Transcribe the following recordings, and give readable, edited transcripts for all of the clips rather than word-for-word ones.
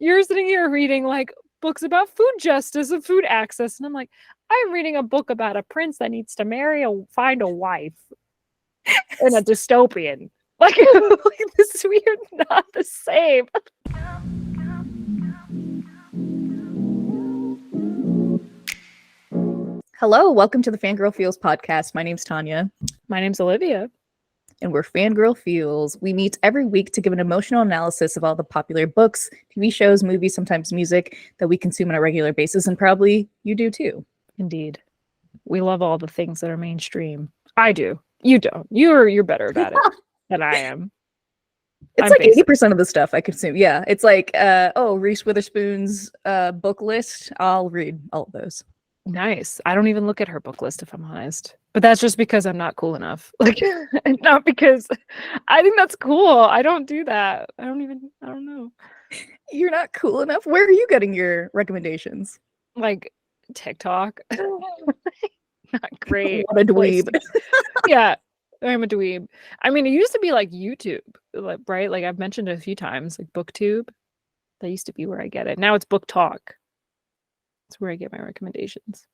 you're sitting here reading like books about food justice and food access, and I'm like, I'm reading a book about a prince that needs to find a wife in a dystopian. Like, this, we are not the same. Hello, welcome to the Fangirl Feels podcast. My name's Tanya. My name's Olivia. And we're Fangirl Feels. We meet every week to give an emotional analysis of all the popular books, TV shows, movies, sometimes music that we consume on a regular basis, and probably you do too. Indeed. We love all the things that are mainstream. I do. You don't. You're better about it than I am. It's like 80% of the stuff I consume. Yeah. It's like, Reese Witherspoon's book list. I'll read all of those. Nice. I don't even look at her book list, if I'm honest. But that's just because I'm not cool enough. Like, not because I think that's cool. I don't do that. I don't know. You're not cool enough? Where are you getting your recommendations? Like TikTok. Not great. What a dweeb. Yeah, I'm a dweeb. I mean, it used to be like YouTube, right? Like I've mentioned it a few times, like BookTube. That used to be where I get it. Now it's Book Talk. That's where I get my recommendations.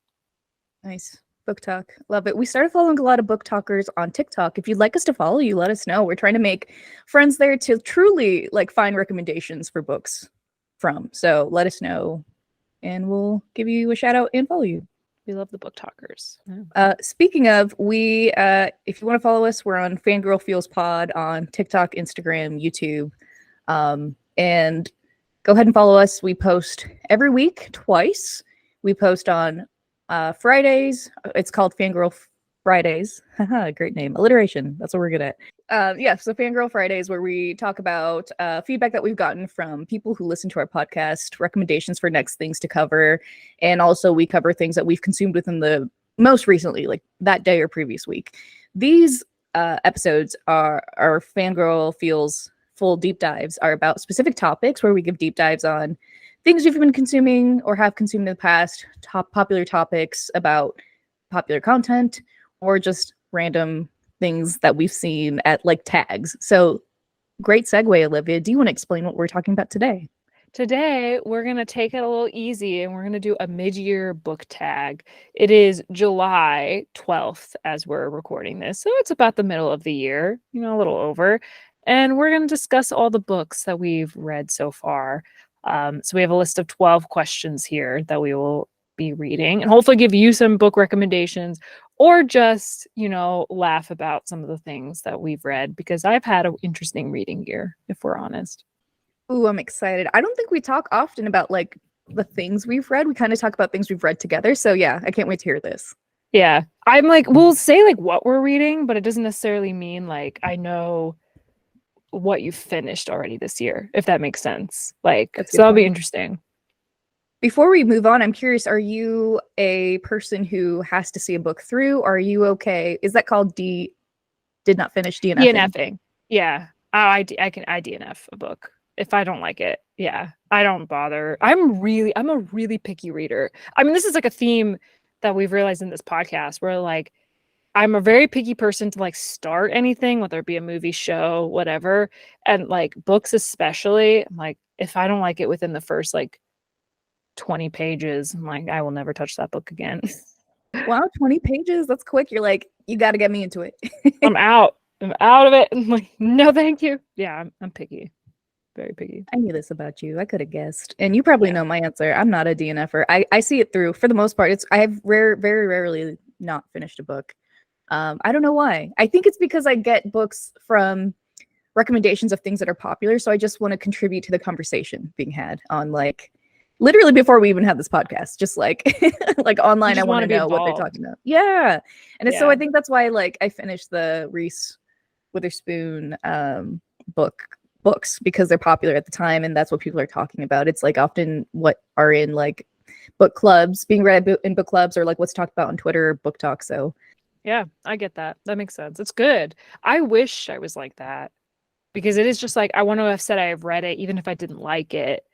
Nice. Book Talk. Love it. We started following a lot of book talkers on TikTok. If you'd like us to follow you, let us know. We're trying to make friends there to truly like find recommendations for books from. So let us know and we'll give you a shout out and follow you. We love the book talkers. Speaking of, we if you want to follow us, we're on Fangirl Feels Pod on TikTok, Instagram, YouTube. And go ahead and follow us. We post every week, twice. We post on Fridays. It's called Fangirl Fridays. Great name. Alliteration. That's what we're good at. So Fangirl Fridays, where we talk about feedback that we've gotten from people who listen to our podcast, recommendations for next things to cover, and also we cover things that we've consumed within the most recently, like that day or previous week. These episodes are our Fangirl Feels full deep dives are about specific topics where we give deep dives on things we've been consuming or have consumed in the past, top popular topics about popular content, or just random things that we've seen at like tags. So great segue, Olivia. Do you want to explain what we're talking about today? Today, we're going to take it a little easy and we're going to do a mid-year book tag. It is July 12th as we're recording this. So it's about the middle of the year, a little over. And we're going to discuss all the books that we've read so far. So we have a list of 12 questions here that we will be reading and hopefully give you some book recommendations or just, laugh about some of the things that we've read because I've had an interesting reading year, if we're honest. Ooh, I'm excited. I don't think we talk often about like the things we've read. We kind of talk about things we've read together. So yeah, I can't wait to hear this. Yeah. I'm like, we'll say like what we're reading, but it doesn't necessarily mean like I know what you finished already this year, if that makes sense. Like, so that'll be interesting. Before we move on, I'm curious, are you a person who has to see a book through? Or are you okay? Is that called did not finish DNFing? DNFing. Yeah. I DNF a book if I don't like it. Yeah. I don't bother. I'm a really picky reader. I mean, this is like a theme that we've realized in this podcast where like I'm a very picky person to like start anything, whether it be a movie, show, whatever. And like books especially, I'm like, if I don't like it within the first like 20 pages, I'm like, I will never touch that book again. Wow, 20 pages? That's quick. You're like, you got to get me into it. I'm out of it. I'm like, no, thank you. Yeah, I'm picky. Very picky. I knew this about you. I could have guessed. And you probably know my answer. I'm not a DNFer. I see it through. For the most part, I have very rarely not finished a book. I don't know why. I think it's because I get books from recommendations of things that are popular. So I just want to contribute to the conversation being had on like literally before we even had this podcast, just like like online. I want to know what they're talking about. Yeah. And so I think that's why like I finished the Reese Witherspoon books because they're popular at the time and that's what people are talking about. It's like often what are in like book clubs, being read in book clubs, or like what's talked about on Twitter or Book Talk. So yeah, I get that. That makes sense. It's good. I wish I was like that because it is just like I want to have said I have read it even if I didn't like it.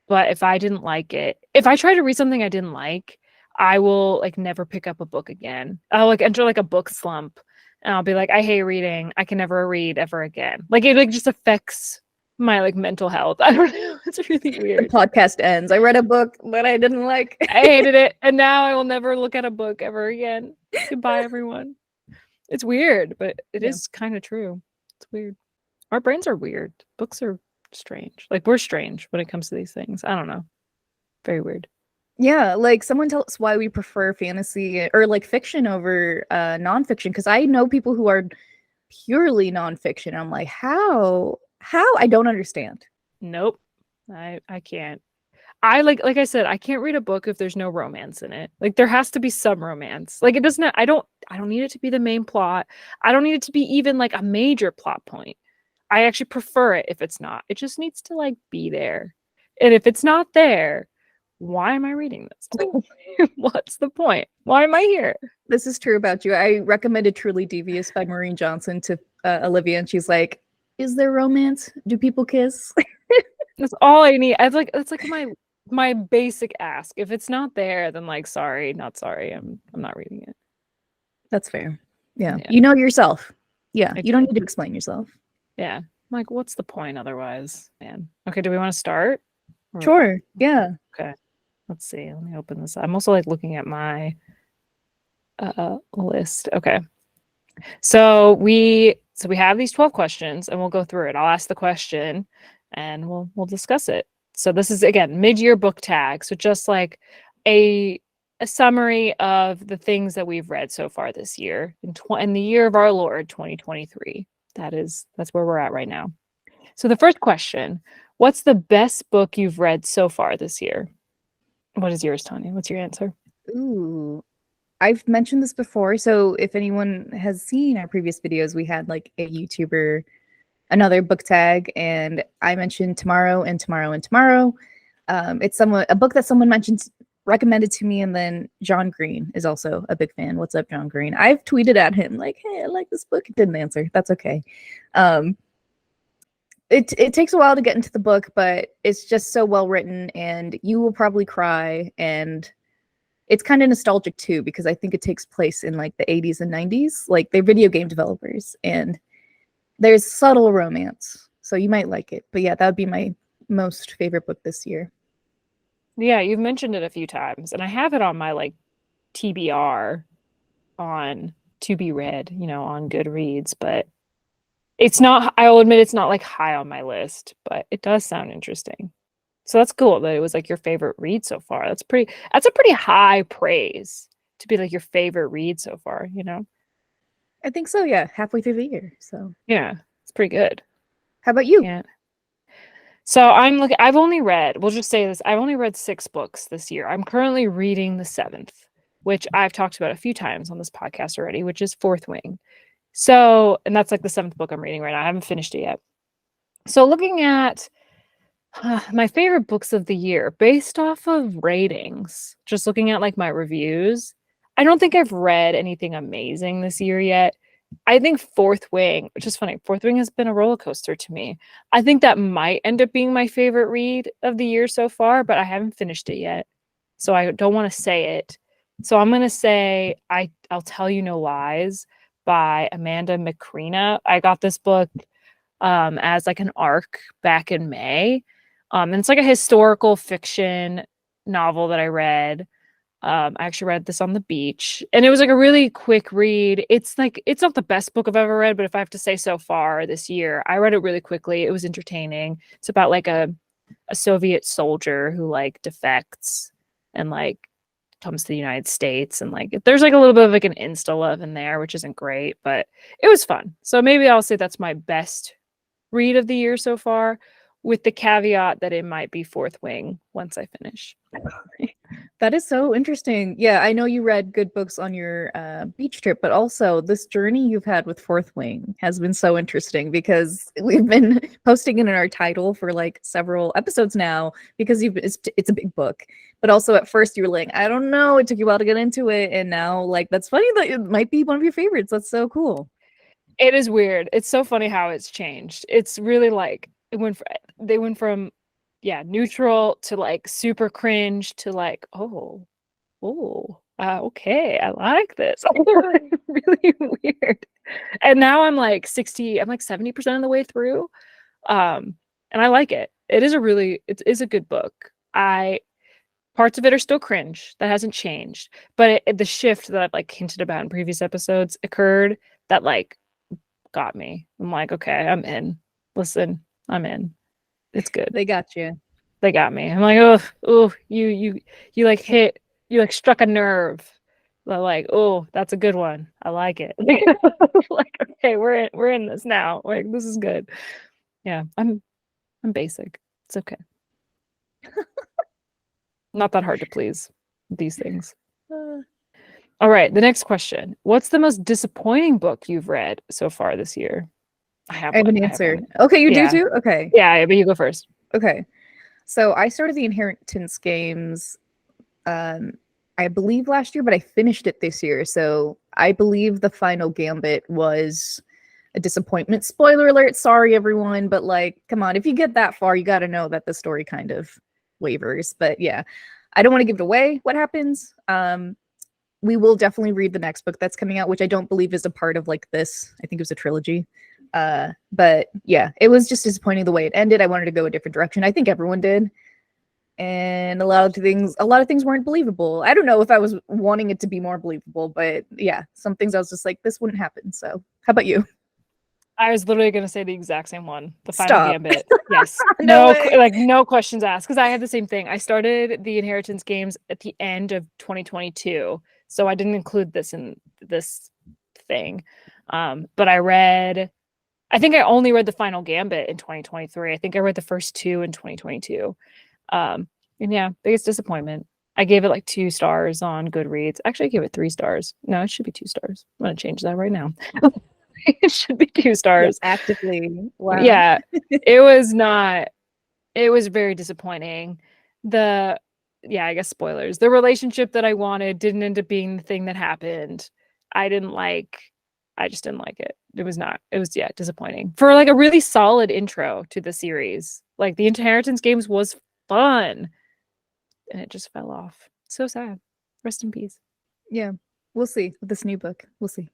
But if I didn't like it, if I try to read something I didn't like, I will like never pick up a book again. I'll like enter like a book slump and I'll be like, I hate reading. I can never read ever again. Like it like just affects my like mental health. I don't know. It's really The weird. podcast ends. I read a book that I didn't like. I hated it, and now I will never look at a book ever again. Goodbye, everyone. It's weird, but it Yeah. is kind of true. It's weird. Our brains are weird. Books are strange. Like we're strange when it comes to these things. I don't know. Very weird. Yeah, like someone tell us why we prefer fantasy or like fiction over nonfiction. Because I know people who are purely nonfiction. I'm like, how? How? I don't understand. Nope. I can't. I like I said, I can't read a book if there's no romance in it. Like there has to be some romance. Like it doesn't I don't need it to be the main plot. I don't need it to be even like a major plot point. I actually prefer it if it's not. It just needs to like be there. And if it's not there, why am I reading this? What's the point? Why am I here? This is true about you. I recommended Truly Devious by Maureen Johnson to Olivia, and she's like, "Is there romance? Do people kiss?" That's all I need. It's like my basic ask. If it's not there, then like sorry, not sorry. I'm not reading it. That's fair. Yeah. Yeah. You know yourself. Yeah. I You don't do. need to explain yourself. Yeah. I'm like, what's the point otherwise? Man. Okay, do we want to start? Sure. Yeah. Okay. Let's see. Let me open this. I'm also like looking at my list. Okay. So we have these 12 questions and we'll go through it. I'll ask the question and we'll discuss it. So this is again mid-year book tag. So just like a summary of the things that we've read so far this year in the year of our Lord 2023. That's where we're at right now. So the first question, what's the best book you've read so far this year? What is yours, Tanya? What's your answer? Ooh. I've mentioned this before, so if anyone has seen our previous videos, we had like a YouTuber, another book tag, and I mentioned Tomorrow and Tomorrow and Tomorrow. It's a book that someone recommended to me, and then John Green is also a big fan. What's up, John Green? I've tweeted at him like, "Hey, I like this book." It didn't answer. That's okay. It takes a while to get into the book, but it's just so well written, and you will probably cry. And it's kind of nostalgic too, because I think it takes place in like the 80s and 90s. Like they're video game developers, and there's subtle romance, so you might like it. But yeah, that would be my most favorite book this year. Yeah, you've mentioned it a few times, and I have it on my like TBR on to be read, on Goodreads, but it's not, I will admit it's not like high on my list, but it does sound interesting. So that's cool that it was like your favorite read so far. That's a pretty high praise to be like your favorite read so far, I think so, yeah, halfway through the year. So Yeah, it's pretty good. how about you? Yeah. So I've only read, we'll just say this, I've only read 6 books this year. I'm currently reading the 7th, which I've talked about a few times on this podcast already, which is Fourth Wing. So, and that's like the 7th book I'm reading right now. I haven't finished it yet. So looking at my favorite books of the year based off of ratings, just looking at like my reviews, I don't think I've read anything amazing this year yet. I think Fourth Wing, which is funny, Fourth Wing has been a roller coaster to me. I think that might end up being my favorite read of the year so far, but I haven't finished it yet. So I don't want to say it. So I'm going to say I'll Tell You No Lies by Amanda Macrina. I got this book as like an ARC back in May. And it's like a historical fiction novel that I read. I actually read this on the beach, and it was like a really quick read. It's not the best book I've ever read, but if I have to say so far this year, I read it really quickly. It was entertaining. It's about like a Soviet soldier who like defects and like comes to the United States, and like there's like a little bit of like an insta love in there, which isn't great, but it was fun. So maybe I'll say that's my best read of the year so far, with the caveat that it might be Fourth Wing once I finish. That is so interesting. Yeah, I know you read good books on your beach trip, but also this journey you've had with Fourth Wing has been so interesting, because we've been posting it in our title for like several episodes now, because it's a big book. But also at first you were like, I don't know, it took you a while to get into it, and now like that's funny that it might be one of your favorites. That's so cool. It is weird. It's so funny how it's changed. It's really like they went from neutral to like super cringe to like okay, I like this. Really weird. And now I'm like 70% of the way through. And and I like it. It is a good book. Parts of it are still cringe. That hasn't changed. But the shift that I've like hinted about in previous episodes occurred that like got me. I'm like, okay, I'm in. Listen, I'm in. It's good. They got you. They got me. I'm like, oh, you like you like struck a nerve. They're like, oh, that's a good one. I like it. Like, okay, we're in this now. Like, this is good. Yeah, I'm basic. It's okay. Not that hard to please these things. All right, the next question. What's the most disappointing book you've read so far this year? I have an one. answer. Okay, you do too? Okay. Yeah, but you go first. Okay. So I started the Inheritance games, I believe last year, but I finished it this year. So I believe the final gambit was a disappointment. Spoiler alert, sorry everyone, but like, come on, if you get that far, you got to know that the story kind of wavers. But yeah, I don't want to give it away what happens. We will definitely read the next book that's coming out, which I don't believe is a part of like this. I think it was a trilogy. But yeah, it was just disappointing the way it ended. I wanted to go a different direction. I think everyone did. And a lot of things weren't believable. I don't know if I was wanting it to be more believable, but yeah, some things I was just like, this wouldn't happen. So how about you? I was literally going to say the exact same one. The final Stop. gambit. Yes. No way. Like no questions asked. Because I had the same thing. I started the Inheritance games at the end of 2022. So I didn't include this in this thing. But I think I only read the final gambit in 2023. I think I read the first two in 2022. And yeah, biggest disappointment. I gave it like 2 stars on Goodreads. Actually, I gave it 3 stars. No, it should be 2 stars. I'm going to change that right now. It should be 2 stars. Yes, actively. Wow. Yeah, it was very disappointing. I guess spoilers. The relationship that I wanted didn't end up being the thing that happened. I just didn't like it. It was disappointing. For like a really solid intro to the series. Like the Inheritance games was fun. And it just fell off. So sad. Rest in peace. Yeah. We'll see with this new book. We'll see.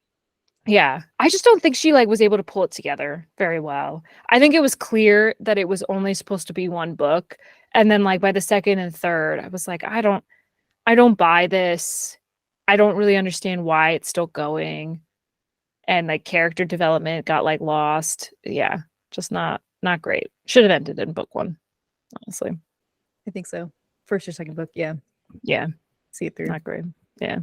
Yeah, I just don't think she like was able to pull it together very well. I think it was clear that it was only supposed to be one book, and then like by the second and third, I was like, I don't buy this. I don't really understand why it's still going, and like character development got like lost. Yeah, just not great. Should have ended in book 1, honestly. I think so. First or second book, yeah. Yeah, See it through. not great. Yeah,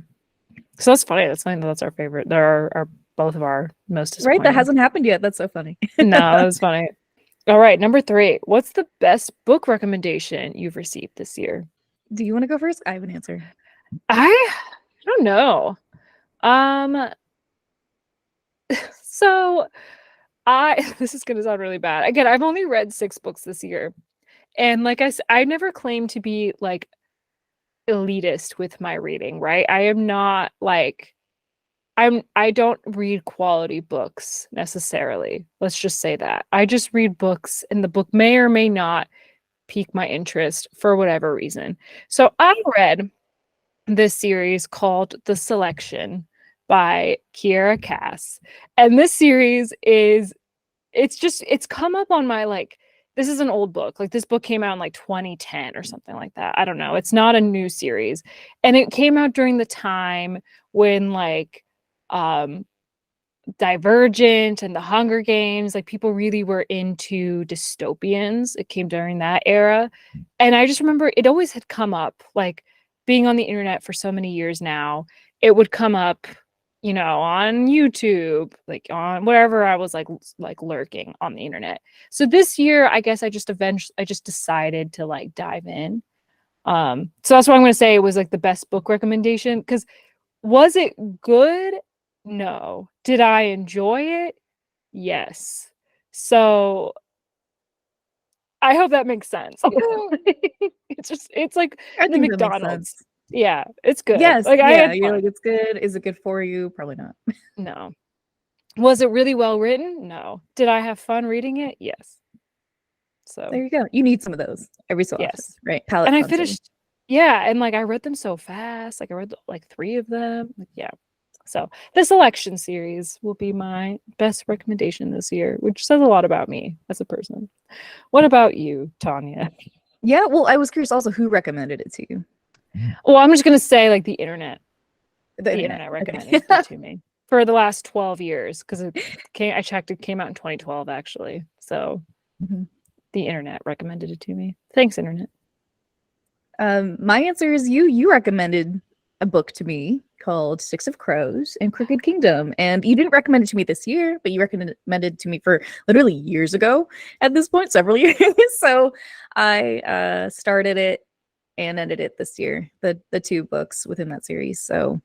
so that's funny. That's funny. That's our favorite. There are both of our most disappointing. Right, that hasn't happened yet. That's so funny. No, that was funny. All right, number 3. What's the best book recommendation you've received this year? Do you want to go first? I have an answer. I don't know. So this is gonna sound really bad. Again, I've only read 6 books this year. And like I said, I never claim to be like elitist with my reading, right? I am not like I don't read quality books necessarily. Let's just say that. I just read books and the book may or may not pique my interest for whatever reason. So I read this series called The Selection by Kiera Cass. And this series it's come up on my like this is an old book. Like this book came out in like 2010 or something like that. I don't know. It's not a new series. And it came out during the time when like Divergent and the Hunger Games, like people really were into dystopians. It came during that era. And I just remember it always had come up, like being on the internet for so many years now, it would come up, on YouTube, like on wherever I was like lurking on the internet. So this year, I guess I just decided to like dive in. So that's what I'm going to say. It was like the best book recommendation because was it good? No. Did I enjoy it? Yes. So I hope that makes sense. It's like I the think that makes McDonald's. sense. Yeah, it's good. Yes. Like I Yeah, had you're fun. like, it's good. Is it good for you? Probably not. No. Was it really well written? No. Did I have fun reading it? Yes. So There you go. You need some of those every so often, yes. right? Palate And I cleanser. finished, yeah, and like I read them so fast. Like I read like 3 of them. Like, yeah. So the selection series will be my best recommendation this year, which says a lot about me as a person. What about you, Tanya? Yeah, well, I was curious also who recommended it to you. Well, I'm just gonna say like the internet. The The internet. internet Okay. recommended it to me for the last 12 years because I checked, it came out in 2012 actually. So Mhm. the internet recommended it to me. Thanks, internet. My answer is you. You recommended a book to me called Six of Crows and Crooked Kingdom. And you didn't recommend it to me this year, but you recommended it to me for literally years ago at this point, several years. So I started it and ended it this year, the two books within that series. So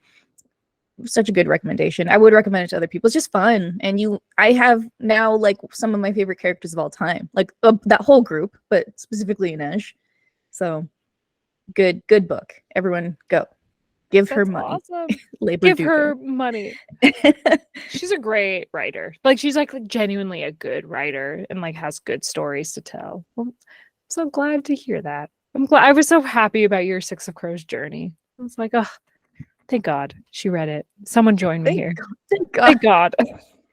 such a good recommendation. I would recommend it to other people. It's just fun. And I have now like some of my favorite characters of all time, like that whole group, but specifically Inej. So good book. Everyone go. Give her That's money. awesome. Labor Give Duca. her money. She's a great writer. Like she's like genuinely a good writer and like has good stories to tell. Well, I'm so glad to hear that. I'm glad. I was so happy about your Six of Crows journey. I was like, oh, thank God she read it. Someone joined me Thank here. God. Thank God. Thank God.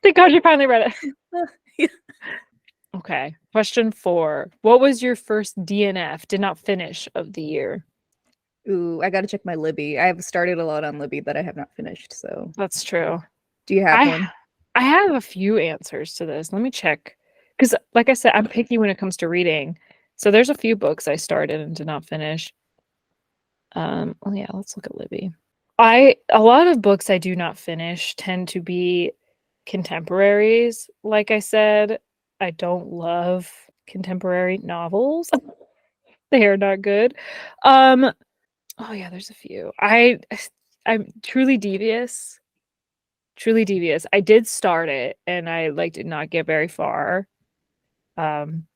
Thank God you finally read it. Yeah. Okay. Question 4. What was your first DNF, did not finish, of the year? Ooh, I gotta check my Libby. I have started a lot on Libby that I have not finished. So That's true. do you have I one? I have a few answers to this. Let me check. Because like I said, I'm picky when it comes to reading. So there's a few books I started and did not finish. Oh yeah, let's look at Libby. A lot of books I do not finish tend to be contemporaries. Like I said, I don't love contemporary novels. They are not good. Um, oh yeah, there's a few. I'm truly devious. Truly devious. I did start it and I like did not get very far. Um,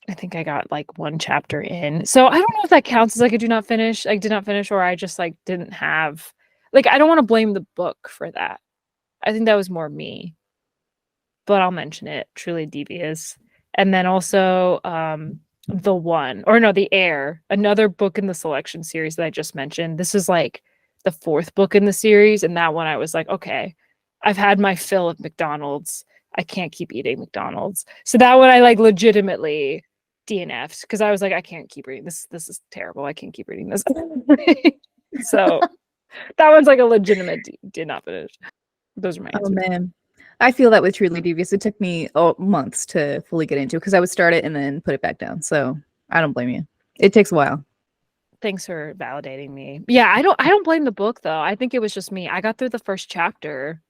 I think I got like one chapter in. So I don't know if that counts as like I do not finish, like did not finish, or I just like didn't have like I don't want to blame the book for that. I think that was more me. But I'll mention it. Truly devious. And then also The One, or no, The Air, another book in the selection series that I just mentioned. This is like the 4th book in the series, and that one I was like, okay, I've had my fill of McDonald's. I can't keep eating McDonald's. So that one I like legitimately DNF'd because I was like, I can't keep reading this. This is terrible. I can't keep reading this. So that one's like a legitimate did not finish. Those are my Oh answers. man. I feel that with Truly Devious. It took me months to fully get into it because I would start it and then put it back down. So I don't blame you. It takes a while. Thanks for validating me. Yeah, I don't blame the book though. I think it was just me. I got through the first chapter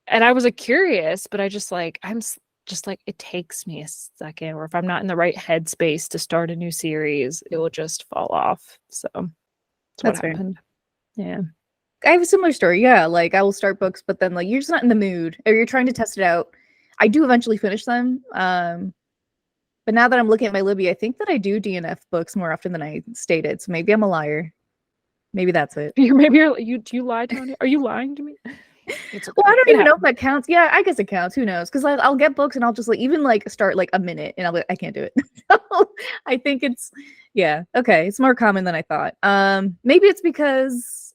and I was like curious, but I just like just like it takes me a second, or if I'm not in the right headspace to start a new series, it will just fall off. So that's what That's fair. happened. Yeah. I have a similar story. Yeah, like I will start books, but then like you're just not in the mood, or you're trying to test it out. I do eventually finish them. But now that I'm looking at my Libby, I think that I do DNF books more often than I stated. So maybe I'm a liar. Maybe that's it. You do you lie, Tony? Are you lying to me? It's Well, I okay. don't It even know if happened. that counts. Yeah, I guess it counts. Who knows? Because I'll get books and I'll just like even like start like a minute and I'll be like, I can't do it. So I think it's yeah, okay. It's more common than I thought. Maybe it's because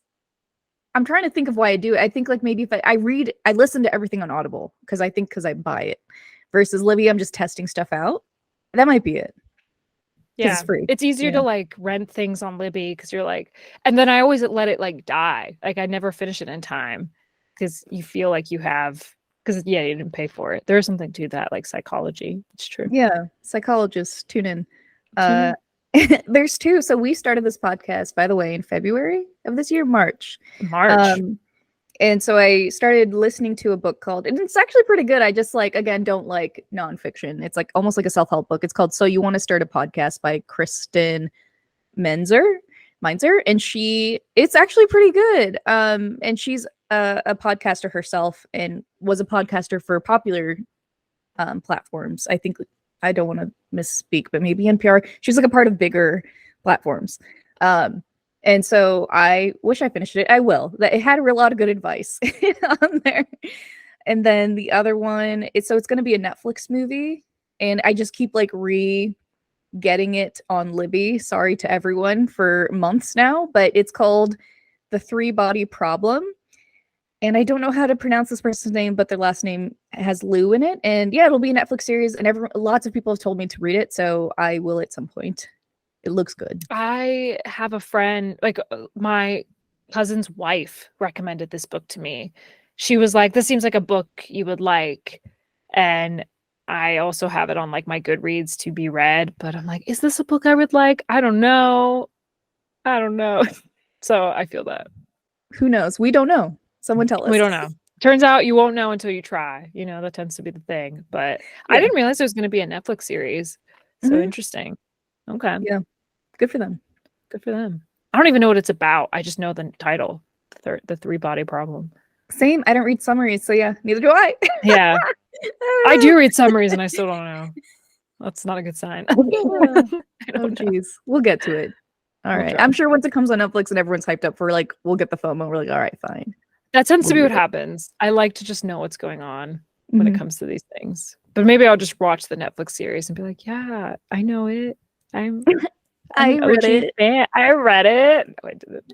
I'm trying to think of why I do it. I think like maybe if I listen to everything on Audible because I buy it. Versus Libby, I'm just testing stuff out. That might be it. Because it's Yeah. free. It's easier Yeah. to like rent things on Libby because you're like, and then I always let it like die. Like I never finish it in time because you feel like you have, because yeah, you didn't pay for it. There is something to that, like psychology. It's true. Yeah. Psychologists, tune in. Tune Uh in. there's two. So we started this podcast, by the way, in February of this year, March. March. Um, and so I started listening to a book called, and it's actually pretty good. I just like, again, don't like nonfiction. It's like almost like a self-help book. It's called So You Want to Start a Podcast by Kristen Meinzer, and it's actually pretty good. And she's a podcaster herself and was a podcaster for popular platforms. I think I don't want to misspeak, but maybe NPR. She's like a part of bigger platforms. And so I wish I finished it. I will. That it had a lot of good advice on there. And then the other one is so it's going to be a Netflix movie, and I just keep like getting it on Libby. Sorry to everyone for months now, but it's called The Three Body Problem. And I don't know how to pronounce this person's name, but their last name has Lou in it. And yeah, it'll be a Netflix series, and lots of people have told me to read it, so I will at some point. It looks good. I have a friend, like my cousin's wife recommended this book to me. She was like, "This seems like a book you would like." And I also have it on like my Goodreads to be read, but I'm like, "Is this a book I would like? I don't know. I don't know." So I feel that. Who knows? We don't know. Someone tell We us. don't know. Turns out you won't know until you try. You know, that tends to be the thing. But I Yeah. didn't realize there was going to be a Netflix series. So Hmm. interesting. Okay. Yeah. Good for them. Good for them. I don't even know what it's about. I just know the title, the three body problem. Same. I don't read summaries, so yeah, neither do I. Yeah. I I don't do know. read summaries and I still don't know. That's not a good sign. I Oh, don't know. geez. We'll get to it. All We'll right. try. I'm sure once it comes on Netflix and everyone's hyped up for like, we'll get the FOMO. We're like, all right, fine. That tends We'll to be read what it. happens. I like to just know what's going on when it Mhm. comes to these things. But maybe I'll just watch the Netflix series and be like, yeah, I know it. I'm I an read OG it. fan. I read it. No, I didn't.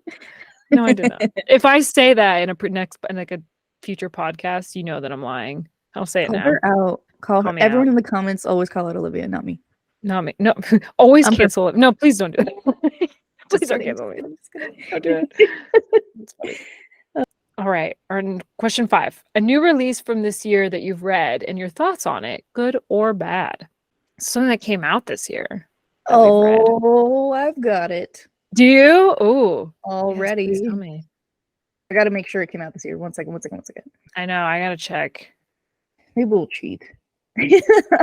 No, I did not. If I say that in like a future podcast, you know that I'm lying. I'll say it Call now. her out. Call Call her. me Everyone out. in the comments always call out Olivia, not me. Not me. No, always I'm cancel it. No, please don't do it. just Please don't kidding. cancel me. Just kidding. Don't do it. It's funny. All right. Question 5. A new release from this year that you've read and your thoughts on it, good or bad. Something that came out this year that we've read. Oh, I've got it Do you? Ooh. Yes, please tell already. me. I got to make sure it came out this year. One second. One second. One second. I know. I gotta check. Maybe we'll cheat.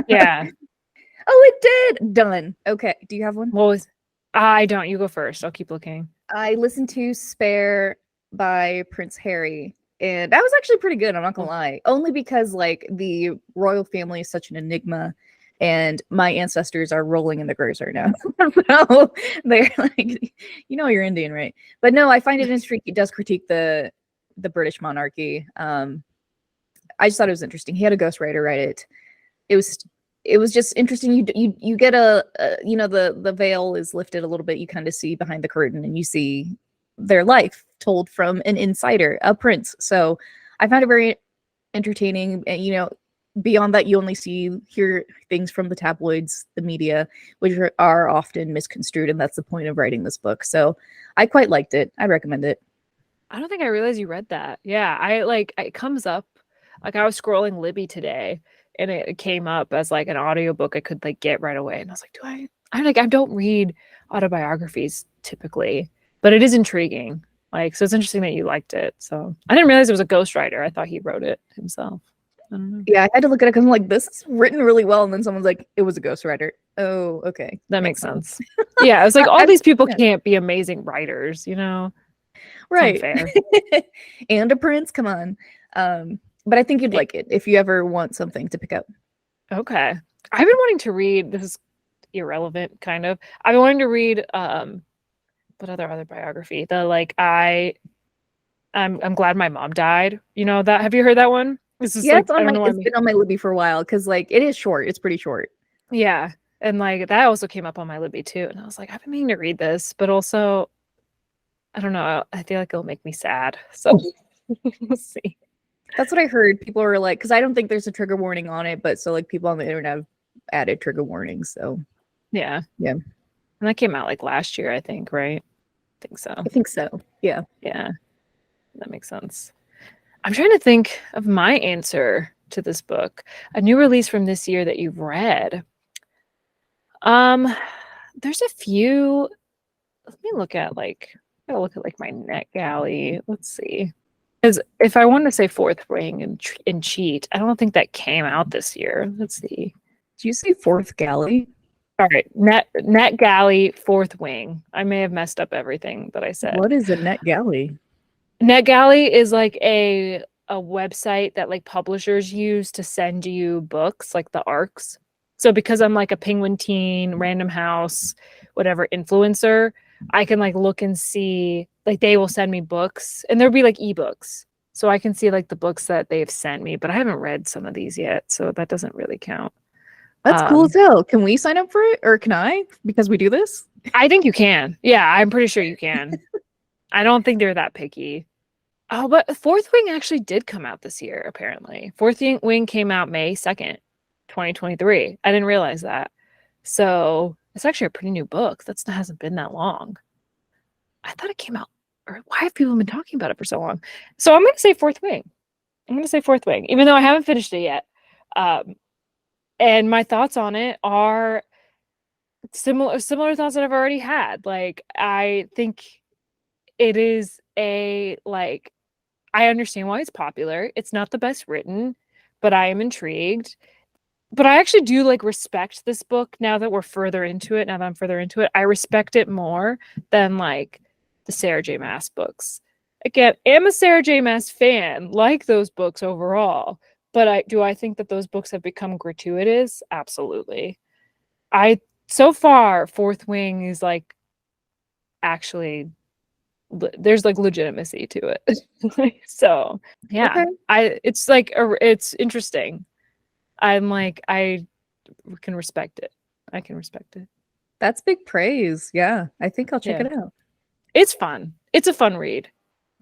Yeah. Oh, it did. Done. Okay. Do you have one? Well, I don't. You go first. I'll keep looking. I listened to Spare by Prince Harry, and that was actually pretty good. I'm not gonna lie. Only because like the royal family is such an enigma, and my ancestors are rolling in the graves right now. So they're like, you're Indian, right? But no, I find it interesting. It does critique the British monarchy. I just thought it was interesting. He had a ghostwriter write it. It was just interesting. You get the veil is lifted a little bit. You kind of see behind the curtain, and you see their life told from an insider, a prince. So I found it very entertaining. And beyond that, you only hear things from the tabloids, the media, which are often misconstrued, and that's the point of writing this book. So I quite liked it. I recommend it. I don't think I realized you read that. Yeah, it comes up. Like I was scrolling Libby today and it came up as like an audiobook I could like get right away. And I was like, I don't read autobiographies typically, but it is intriguing. Like, so it's interesting that you liked it. So I didn't realize it was a ghostwriter. I thought he wrote it himself. I don't know. Yeah, I had to look at it because I'm like, this is written really well, and then someone's like, it was a ghostwriter. Oh, okay, That makes sense. Yeah, it's like all I- these people yeah. can't be amazing writers, you know? It's Right. unfair. And a prince, come on. But I think you'd like it if you ever want something to pick up. Okay. I've been wanting to read, this is irrelevant kind of. I've been wanting to read what other biography? I'm glad my mom died. You know that, have you heard that one? This is Yeah, like I don't know why it's been on my Libby for a while because like it is short. It's pretty short. yeah. And like that also came up on my Libby too. And I was like, I've been meaning to read this, but also I don't know. I feel like it'll make me sad. So we'll see. That's what I heard. People are like, because I don't think there's a trigger warning on it, but so like people on the internet have added trigger warnings. So Yeah. yeah. And that came out like last year, I think, right? I think so. I think so. Yeah. Yeah. That makes sense. I'm trying to think of my answer to this book. A new release from this year that you've read. There's a few. Let me look at I gotta look at like my NetGalley. Let's see. Because if I want to say Fourth Ring and Cheat, I don't think that came out this year. Let's see. Did you say Fourth Galley? All right, NetGalley, Fourth Wing. I may have messed up everything that I said. What is a NetGalley? NetGalley is like a website that like publishers use to send you books, like the ARCs. So because I'm like a Penguin Teen, Random House, whatever influencer, I can like look and see like they will send me books and there'll be like ebooks. So I can see like the books that they've sent me, but I haven't read some of these yet, so that doesn't really count. That's cool as hell. Can we sign up for it? Or can I? Because we do this? I think you can. Yeah, I'm pretty sure you can. I don't think they're that picky. Oh, but Fourth Wing actually did come out this year, apparently. Wing came out May 2nd, 2023. I didn't realize that. So it's actually a pretty new book. That hasn't been that long. I thought it came out, or why have people been talking about it for so long? So I'm going to say Fourth Wing. I'm going to say Fourth Wing, even though I haven't finished it yet. And my thoughts on it are similar thoughts that I've already had. Like, I think it is I understand why it's popular. It's not the best written, but I am intrigued. But I actually do respect this book now that we're further into it. Now that I'm further into it, I respect it more than the Sarah J. Maas books. Again, am a Sarah J. Maas fan, like those books overall. But I think that those books have become gratuitous? Absolutely. So far, Fourth Wing is actually there's legitimacy to it. So yeah, Okay. it's interesting. I can respect it. I can respect it. That's big praise. Yeah, I think I'll check Yeah. it out. It's fun. It's a fun read.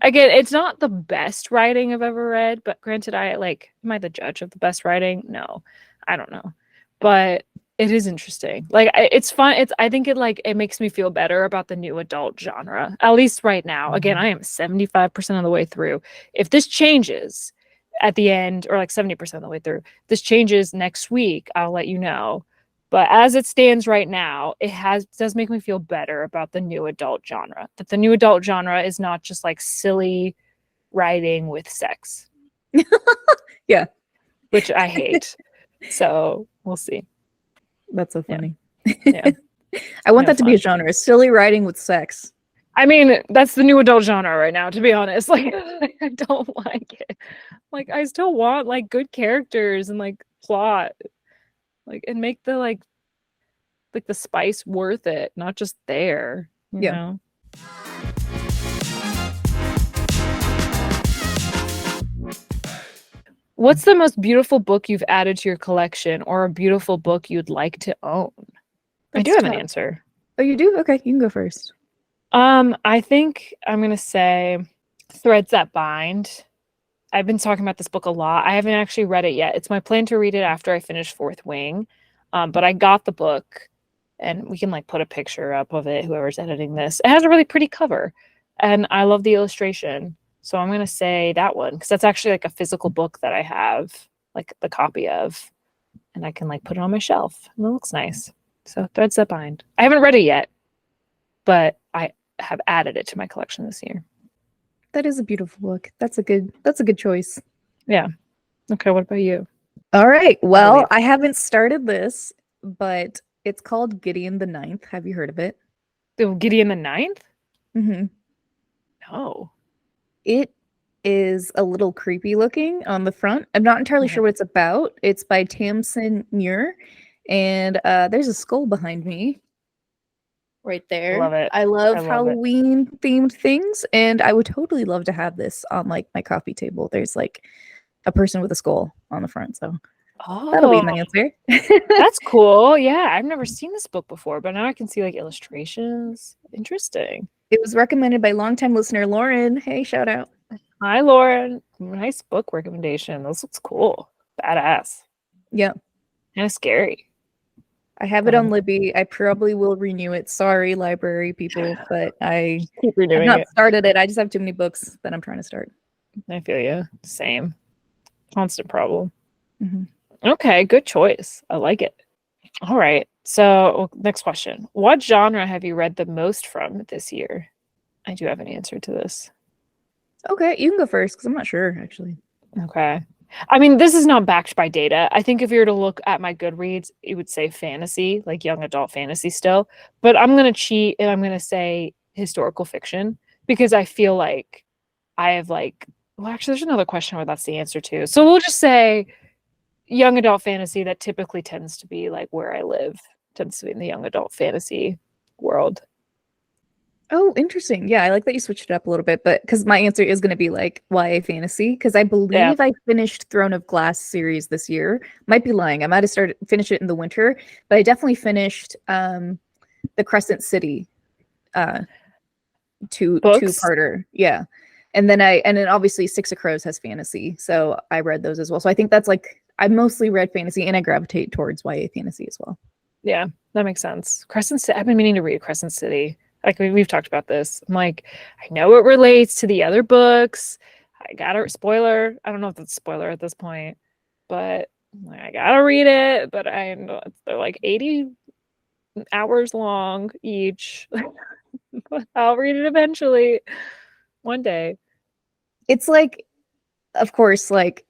Again, it's not the best writing I've ever read, but granted, am I the judge of the best writing? No, I don't know. But it is interesting. It's fun. I think it makes me feel better about the new adult genre, at least right now. Again, I am 75% of the way through. If this changes at the end, or 70% of the way through, this changes next week, I'll let you know. But as it stands right now, does make me feel better about the new adult genre. That the new adult genre is not just silly writing with sex. Yeah. Which I hate. So we'll see. That's so funny. Yeah. I want that to be a genre. Silly writing with sex. I mean, that's the new adult genre right now, to be honest. I don't like it. I still want good characters and plot. And make the the spice worth it, not just there, you know. What's the most beautiful book you've added to your collection, or a beautiful book you'd like to own? I do have an answer. Oh, you do? Okay, you can go first. I think I'm gonna say Threads That Bind. I've been talking about this book a lot. I haven't actually read it yet. It's my plan to read it after I finish Fourth Wing. But I got the book, and we can put a picture up of it, whoever's editing this. It has a really pretty cover, and I love the illustration. So I'm gonna say that one, because that's actually a physical book that I have the copy of, and I can put it on my shelf, and it looks nice. So Threads That Bind. I haven't read it yet, but I have added it to my collection this year. That is a beautiful book. That's a good choice. Yeah. Okay, what about you? All right. Well, I haven't started this, but it's called Gideon the Ninth. Have you heard of it? Gideon the Ninth? Mm-hmm. No. It is a little creepy looking on the front. I'm not entirely sure what it's about. It's by Tamsin Muir, and there's a skull behind me right there. Love it. I love Halloween themed things, and I would totally love to have this on my coffee table. There's a person with a skull on the front, so that'll be my answer. That's cool. Yeah, I've never seen this book before, but now I can see illustrations. Interesting. It was recommended by longtime listener Lauren. Hey, shout out. Hi, Lauren. Nice book recommendation. This looks cool. Badass. Yeah. Kind of scary. I have it on Libby. I probably will renew it. Sorry, library people, but I have not started it. I just have too many books that I'm trying to start. I feel you. Same. Constant problem. Mm-hmm. Okay, good choice. I like it. All right. So next question. What genre have you read the most from this year? I do have an answer to this. Okay, you can go first because I'm not sure, actually. Okay. I mean, this is not backed by data. I think if you were to look at my Goodreads, it would say fantasy, young adult fantasy still. But I'm going to cheat, and I'm going to say historical fiction, because I feel like I have well, actually, there's another question where that's the answer too. So we'll just say young adult fantasy. That typically tends to be where I live, tends to be in the young adult fantasy world. Oh, interesting. Yeah, I like that you switched it up a little bit, but because my answer is going to be YA fantasy, because I believe I finished Throne of Glass series this year. Might be lying. I might have finished it in the winter, but I definitely finished the Crescent City two-parter. Yeah. And then obviously Six of Crows has fantasy, so I read those as well. So I think that's like I mostly read fantasy, and I gravitate towards YA fantasy as well. Yeah, that makes sense. Crescent City. I've been meaning to read Crescent City. Like we've talked about this. I'm like, I know it relates to the other books. I got a spoiler. I don't know if that's a spoiler at this point, but I gotta read it. But I know they're like 80 hours long each. I'll read it eventually, one day. It's like, of course, like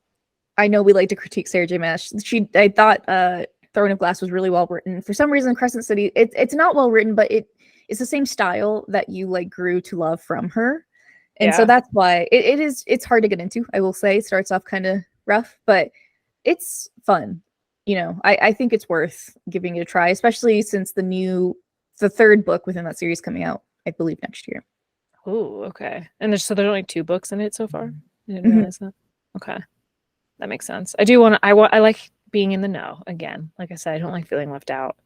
I know we like to critique Sarah J. Maas. I thought Throne of Glass was really well written. For some reason, Crescent City, it's not well written, but it's the same style that you like grew to love from her. And so Yeah. that's why it's hard to get into, I will say. It starts off kind of rough, but it's fun. I think it's worth giving it a try, especially since the third book within that series coming out, I believe, next year. Oh, okay. And there's only 2 books in it so far. I didn't Mhm. realize that. Okay. That makes sense. I like being in the know again. Like I said, I don't like feeling left out.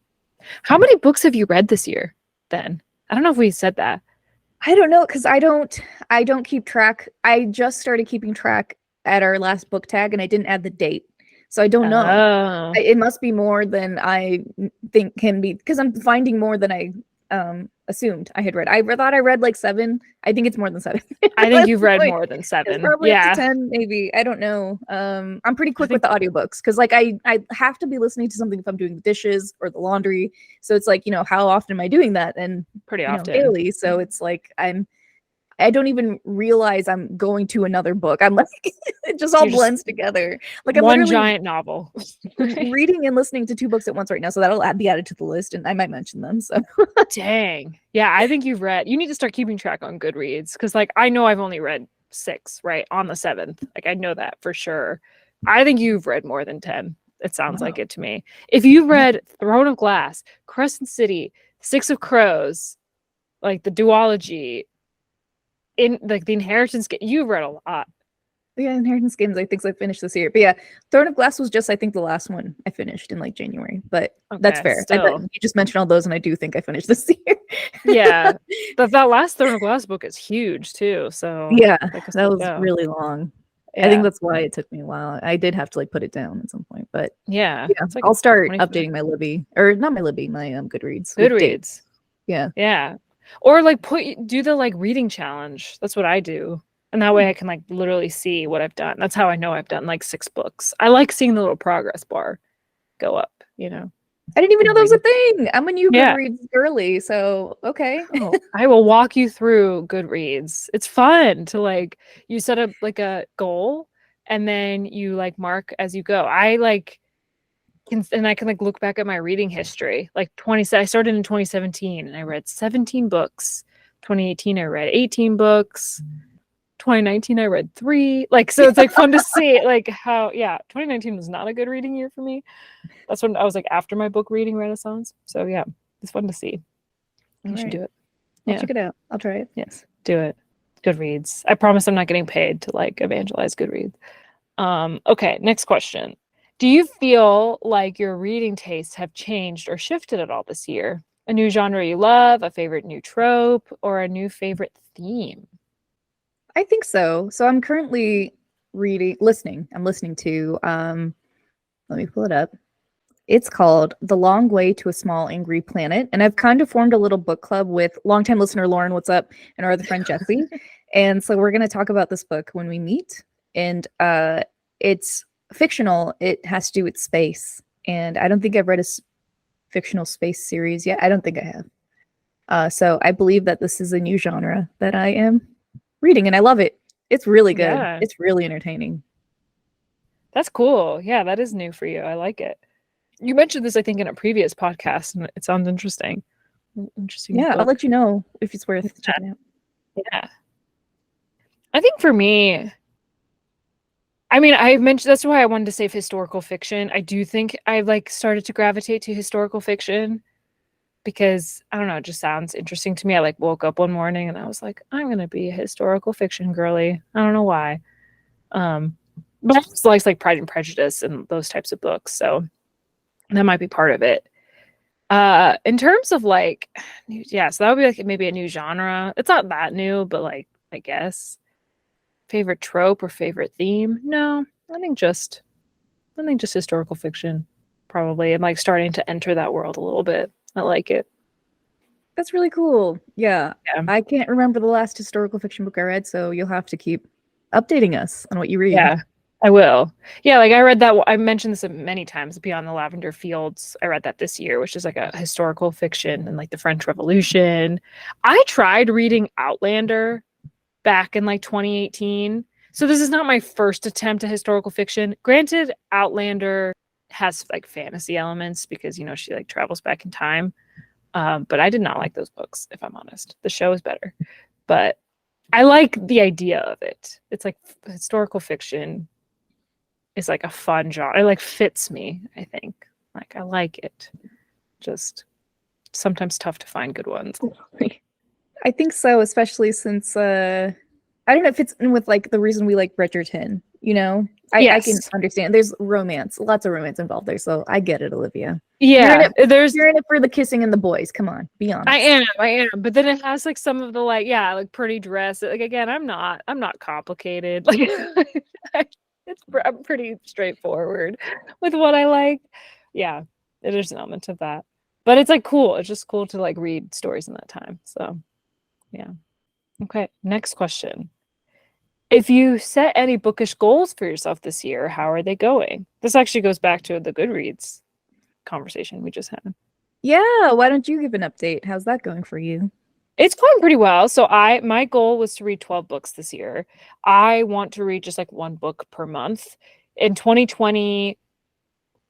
How many books have you read this year then? I don't know if we said that. I don't know, because I don't keep track. I just started keeping track at our last book tag, and I didn't add the date, so I don't know. Oh, It must be more than I think can be, because I'm finding more than I assumed I had read. I thought I read like 7. I think it's more than 7. I think That's you've the read point. more than It's 7. probably up to Yeah. 10, maybe. I don't know. I'm pretty I quick with think the audiobooks, because like I have to be listening to something if I'm doing the dishes or the laundry. So it's like, how often am I doing that? And pretty often. daily. So it's like I don't even realize I'm going to another book. I'm like, it just all You're just blends together. Like I'm one literally giant novel. reading and listening to 2 books at once right now. So that'll be added to the list, and I might mention them. So Dang. Yeah, I think you need to start keeping track on Goodreads because like I know I've only read 6, right? On the 7th. Like I know that for sure. I think you've read more than 10. It sounds like wow. it to me. If you've read Throne of Glass, Crescent City, Six of Crows, like the duology, in like the Inheritance, you've read a lot. Yeah, Inheritance Games, I think I finished this year. But yeah, Throne of Glass was just, I think, the last one I finished in like January. But that's Okay, fair. still. You just mentioned all those, and I do think I finished this year. Yeah. That last Throne of Glass book is huge too. So Yeah, like I that said, was go. really long. I think Yeah. that's why it took me a while. I did have to like put it down at some point, but Yeah. yeah, It's like I'll start 25. updating my Libby, or not my Libby, my Goodreads with dates. Goodreads. Yeah. Yeah. Or like do the like reading challenge. That's what I do. And that way I can like literally see what I've done. That's how I know I've done like 6 books. I like seeing the little progress bar go up. I didn't even know And that was a reading. thing. I'm a new Yeah. Goodreads girly, so okay. Oh, I will walk you through Goodreads. It's fun to like you set up like a goal and then you like mark as you go. I like and I can like look back at my reading history. Like I started in 2017 and I read 17 books. 2018 I read 18 books. 2019 I read 3. Like so it's like fun to see like how 2019 was not a good reading year for me. That's when I was like after my book reading renaissance. So yeah, it's fun to see. All You should right. do it. I'll Yeah. check it out. I'll try it. Yes. Do it. Goodreads. I promise I'm not getting paid to like evangelize Goodreads. Okay, next question. Do you feel like your reading tastes have changed or shifted at all this year? A new genre you love, a favorite new trope, or a new favorite theme? I think so. So I'm currently listening. I'm listening to let me pull it up. It's called The Long Way to a Small Angry Planet. And I've kind of formed a little book club with longtime listener Lauren, what's up, and our other friend Jesse. And so we're going to talk about this book when we meet. And it's fictional. It has to do with space. And I don't think I've read a fictional space series yet. I don't think I have. So I believe that this is a new genre that I am reading, and I love it. It's really good. Yeah, It's really entertaining. that's cool. Yeah, that is new for you. I like it. You mentioned this, I think, in a previous podcast, and it sounds interesting. Interesting Yeah, I'll book. let you know if it's worth checking out. Yeah. I think for me, I mean, I mentioned that's why I wanted to save historical fiction. I do think I've like started to gravitate to historical fiction because I don't know, it just sounds interesting to me. I like woke up one morning and I was like, I'm gonna be a historical fiction girly. I don't know why. Um, but I just like Pride and Prejudice and those types of books, so that might be part of it. In terms of like, yeah, so that would be like maybe a new genre. It's not that new, but like I guess. favorite trope or favorite theme. No, I think just historical fiction, probably. I'm like starting to enter that world a little bit. I like it. That's really cool. Yeah. Yeah. I can't remember the last historical fiction book I read, so you'll have to keep updating us on what you read. Yeah, I will. Yeah, like I read that. I mentioned this many times. Beyond the Lavender Fields. I read that this year, which is like a historical fiction and like the French Revolution. I tried reading Outlander back in like 2018. So this is not my first attempt at historical fiction. Granted, Outlander has like fantasy elements because she like travels back in time. But I did not like those books, if I'm honest. The show is better, but I like the idea of it. It's like historical fiction is like a fun genre. It like fits me, I think. Like I like it. Just sometimes tough to find good ones. I think so, especially since I don't know if it's in with like the reason we like Bridgerton, I can Yes. understand. There's romance, lots of romance involved there, so I get it, Olivia. Yeah. You're in it for the kissing and the boys. Come on, be honest. I am. But then it has like some of the like, yeah, like pretty dress. Like again, I'm not complicated. Like I'm pretty straightforward with what I like. Yeah, there's an element of that. But it's like cool. It's just cool to like read stories in that time. So yeah. Okay, next question. If you set any bookish goals for yourself this year, how are they going? This actually goes back to the Goodreads conversation we just had. Yeah, why don't you give an update? How's that going for you? It's going pretty well. So my goal was to read 12 books this year. I want to read just like one book per month. In 2020,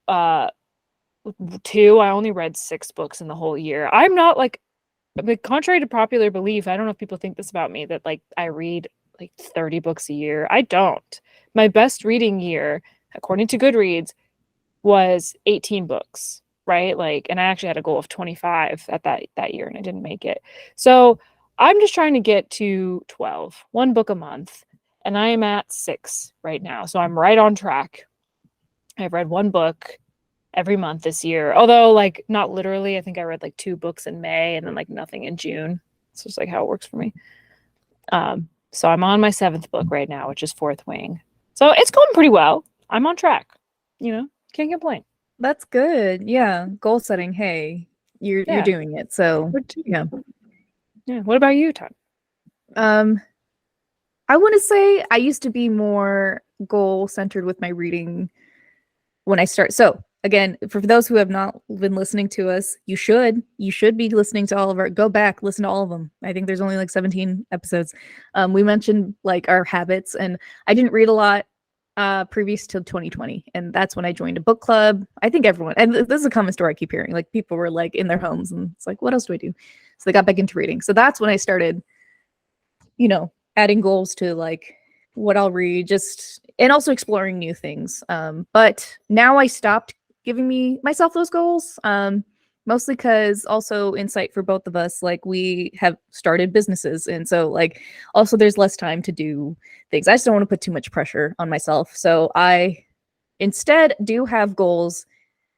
I only read 6 books in the whole year. I'm not like, contrary to popular belief, I don't know if people think this about me, that like I read like 30 books a year. I don't. My best reading year, according to Goodreads, was 18 books, right? Like, and I actually had a goal of 25 at that year and I didn't make it. So I'm just trying to get to 12, one book a month, and I am at 6 right now. So I'm right on track. I've read one book every month this year, although like not literally. I think I read like 2 books in May and then like nothing in June. It's just like how it works for me. So I'm on my 7th book right now, which is Fourth Wing. So it's going pretty well. I'm on track. Can't complain. That's good. Yeah, goal setting. Hey, you're Yeah. doing it. So yeah. Yeah. What about you, Todd? I want to say I used to be more goal centered with my reading when I start. So again, for those who have not been listening to us, you should be listening to all of our. Go back, listen to all of them. I think there's only like 17 episodes. We mentioned like our habits, and I didn't read a lot previous to 2020, and that's when I joined a book club. I think everyone, and this is a common story I keep hearing, like people were like in their homes and it's like, what else do I do? So they got back into reading. So that's when I started adding goals to like what I'll read, just and also exploring new things. But now I stopped giving myself those goals. Mostly because also insight for both of us, like we have started businesses, and so like also there's less time to do things. I just don't want to put too much pressure on myself. So I instead do have goals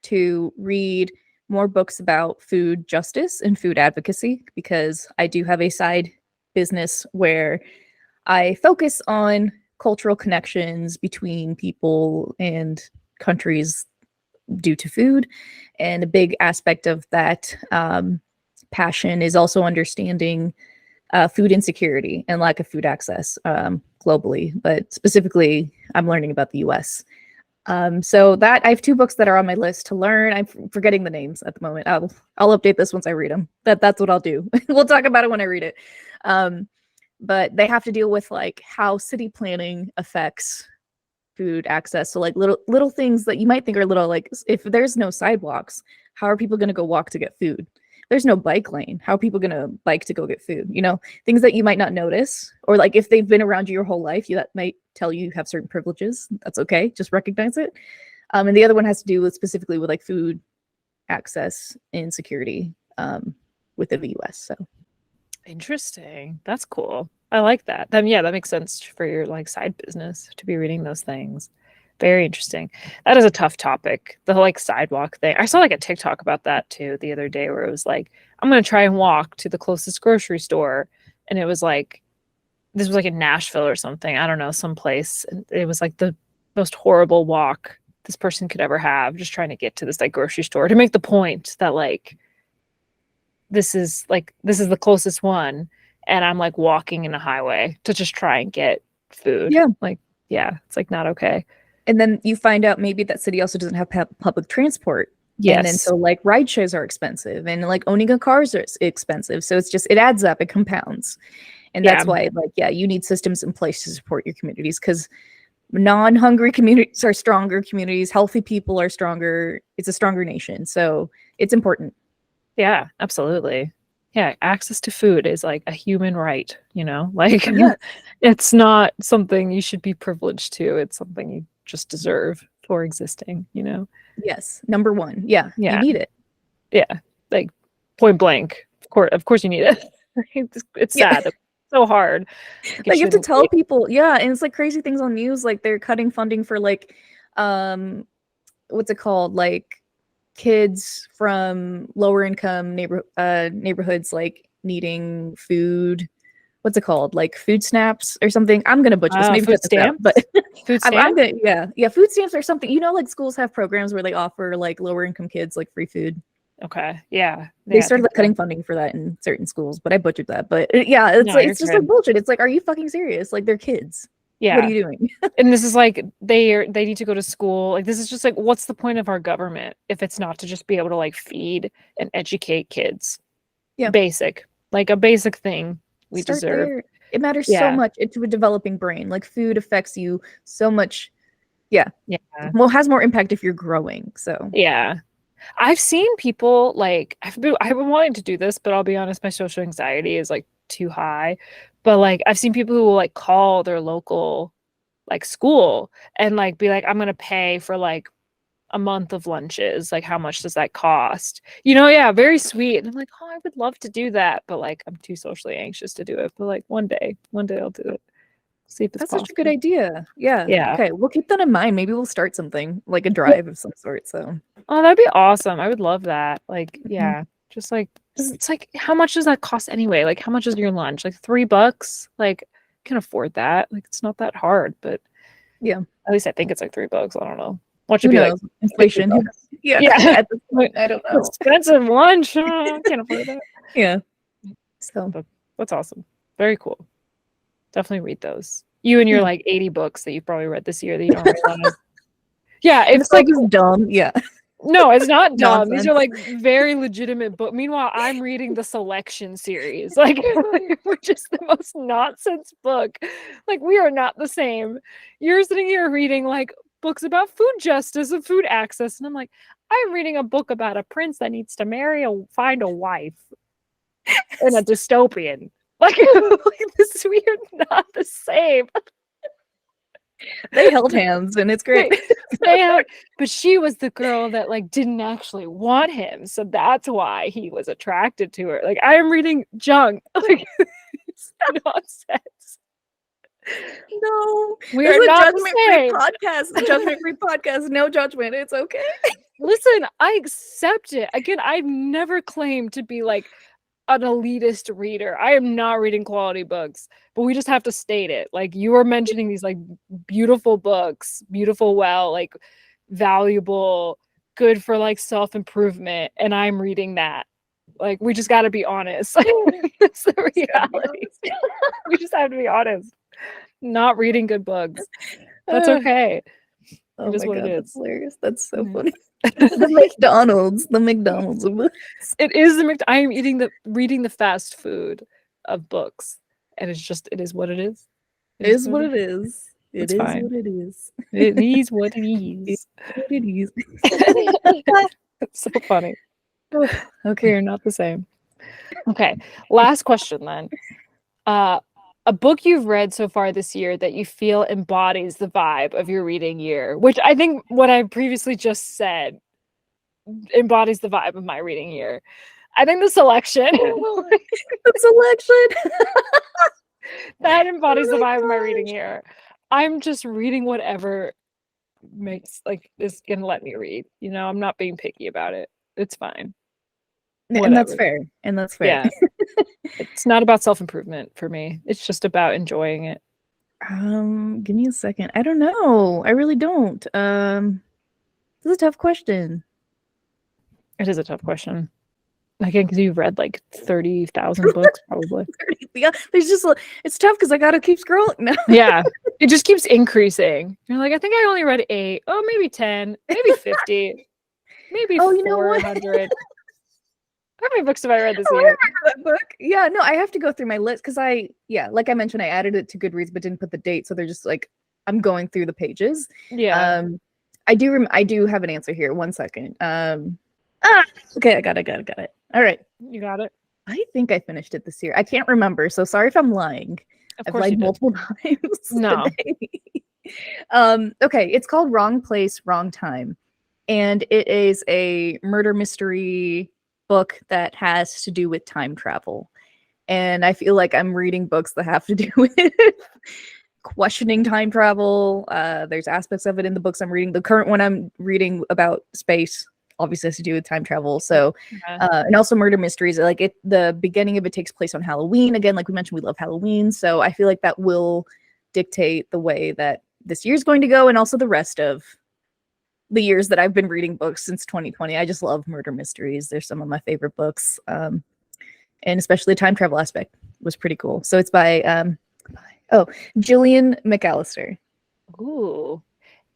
to read more books about food justice and food advocacy, because I do have a side business where I focus on cultural connections between people and countries due to food. And a big aspect of that passion is also understanding food insecurity and lack of food access globally, but specifically I'm learning about the US. So that I have 2 books that are on my list to learn. I'm forgetting the names at the moment. I'll update this once I read them. That's what I'll do. We'll talk about it when I read it. But they have to deal with like how city planning affects food access. So like little things that you might think are little, like if there's no sidewalks, how are people going to go walk to get food? There's no bike lane, how are people going to bike to go get food? Things that you might not notice, or like if they've been around you your whole life, that might tell you have certain privileges. That's okay, just recognize it. And the other one has to do with specifically with like food access and security within the US. So Interesting. That's cool. I like that. Then yeah, that makes sense for your like side business to be reading those things. Very interesting. That is a tough topic. The like sidewalk thing. I saw like a TikTok about that too the other day, where it was like, I'm gonna try and walk to the closest grocery store. And it was like this was like in Nashville or something. I don't know, someplace. And it was like the most horrible walk this person could ever have, just trying to get to this like grocery store to make the point that this is the closest one, and I'm like walking in a highway to just try and get food. Yeah. Like, yeah, it's like not okay. And then you find out maybe that city also doesn't have public transport. And then Yes. so like ride shares are expensive and like owning a car is expensive. So it's just, it adds up, it compounds. And Yeah. that's why, like, yeah, you need systems in place to support your communities because non-hungry communities are stronger communities. Healthy people are stronger. It's a stronger nation. So it's important. Yeah, absolutely. Yeah, access to food is like a human right, you know? Like Yeah. it's not something you should be privileged to. It's something you just deserve for existing, you know? Yes. Number one. Yeah. You Yeah. need it. Yeah. Like point blank. Of course you need it. It's Yeah. sad. It's so hard. Like you have to tell people, yeah, and it's like crazy things on news, like they're cutting funding for like what's it called? Like kids from lower income neighborhoods like needing food. What's it called? Like food snaps or something. I'm gonna butcher this. Maybe Food cut this out, stamps? but Food I'm stamps? gonna yeah, food stamps or something. You know, like schools have programs where they offer like lower income kids like free food. Okay. Yeah. They Yeah, I started think like so. cutting funding for that in certain schools, but I butchered that. But yeah, it's No, like you're it's just like good. bullshit. It's like, are you fucking serious? Like they're kids. What are Yeah. you doing? And this is like they need to go to school. Like this is just like what's the point of our government if it's not to just be able to like feed and educate kids? Yeah. Basic. Like a basic thing we Start deserve. there. It matters so Yeah. much to a developing brain. Like food affects you so much. Yeah. Yeah. Well, it has more impact if you're growing. So Yeah. I've seen people like I've been wanting to do this, but I'll be honest, my social anxiety is like too high. But like I've seen people who will like call their local like school and like be like, I'm gonna pay for like a month of lunches. Like, how much does that cost? You know, yeah, very sweet. And I'm like, oh, I would love to do that, but like I'm too socially anxious to do it. But like one day I'll do it. See if it's that's such a good possible. idea. Yeah. Yeah. Okay. We'll keep that in mind. Maybe we'll start something like a drive of some sort. So Oh, that'd be awesome. I would love that. Like, mhm. yeah, just like 'cause it's like how much does that cost anyway? Like how much is your lunch? Like $3? Like can afford that. Like it's not that hard, but Yeah. at least I think it's like $3. I don't know. Watch it Who be like knows? Inflation. $50. Yeah. Yeah. At this point, I don't know. Expensive lunch. I can't afford that. Yeah. So But that's awesome. Very cool. Definitely read those. You and your yeah. like 80 books that you've probably read this year that you don't realize. Yeah, And it's it's like just dumb. Yeah. no, it's not dumb. These Nonsense. are like very legitimate book. Meanwhile, I'm reading the Selection series, like which is the most nonsense book. Like we are not the same. You're sitting here reading like books about food justice and food access, and I'm like, I'm reading a book about a prince that needs to find a wife in a dystopian. Like, like this, we are not the same. They held hands and it's great. But she was the girl that like didn't actually want him, so that's why he was attracted to her. Like I am reading junk. Like it's nonsense. No, We this are is a not the judgment-free same. podcast. A judgment-free podcast. No judgment. It's okay. Listen, I accept it. Again, I've never claimed to be like an elitist reader. I am not reading quality books, but we just have to state it. Like you are mentioning these like beautiful books, beautiful, well, like valuable, good for like self-improvement, and I'm reading that. Like we just got to be honest. That's the reality. We just have to be honest. Not reading good books. That's okay. Oh It is my what it god, that's is. hilarious. That's so Yeah. funny. The McDonald's. The McDonald's of books. It is I am reading the fast food of books, and it is what it is. It is what it is. It It's is fine. what it is. It is what it It is. is what it is. It's so funny. We Okay. are not the same. Okay. Last question then. A book you've read so far this year that you feel embodies the vibe of your reading year, which I think what I previously just said embodies the vibe of my reading year. I think The Selection. The Selection. That embodies Oh the my vibe of my reading gosh. year. I'm just reading whatever is gonna let me read. You know, I'm not being picky about it. It's fine. And that's Whatever. fair. And that's fair. Yeah. It's not about self-improvement for me. It's just about enjoying it. Give me a second. I don't know. I really don't. This is a tough question. It is a tough question. Again, because you've read like 30,000 books, probably. Yeah, it's tough because I gotta keep scrolling now. Yeah, it just keeps increasing. You're like, I think I only read 8. Oh, maybe 10, maybe 50, maybe 400. How many books have I read this year? I remember that book. Yeah, no, I have to go through my list because like I mentioned, I added it to Goodreads but didn't put the date, so they're just like I'm going through the pages. Yeah. I do have an answer here. 1 second. Okay, I got it. All right. You got it. I think I finished it this year. I can't remember, so sorry if I'm lying. Of I've lied multiple times No. today. Okay, it's called Wrong Place, Wrong Time. And it is a murder mystery book that has to do with time travel. And I feel like I'm reading books that have to do with questioning time travel. There's aspects of it in the books I'm reading. The current one I'm reading about space obviously has to do with time travel. So, and also murder mysteries. Like the beginning of it takes place on Halloween. Again, like we mentioned, we love Halloween. So I feel like that will dictate the way that this year's going to go, and also the rest of the years that I've been reading books since 2020. I just love murder mysteries. They're some of my favorite books. And especially the time travel aspect was pretty cool. So it's by Gillian McAllister. Ooh.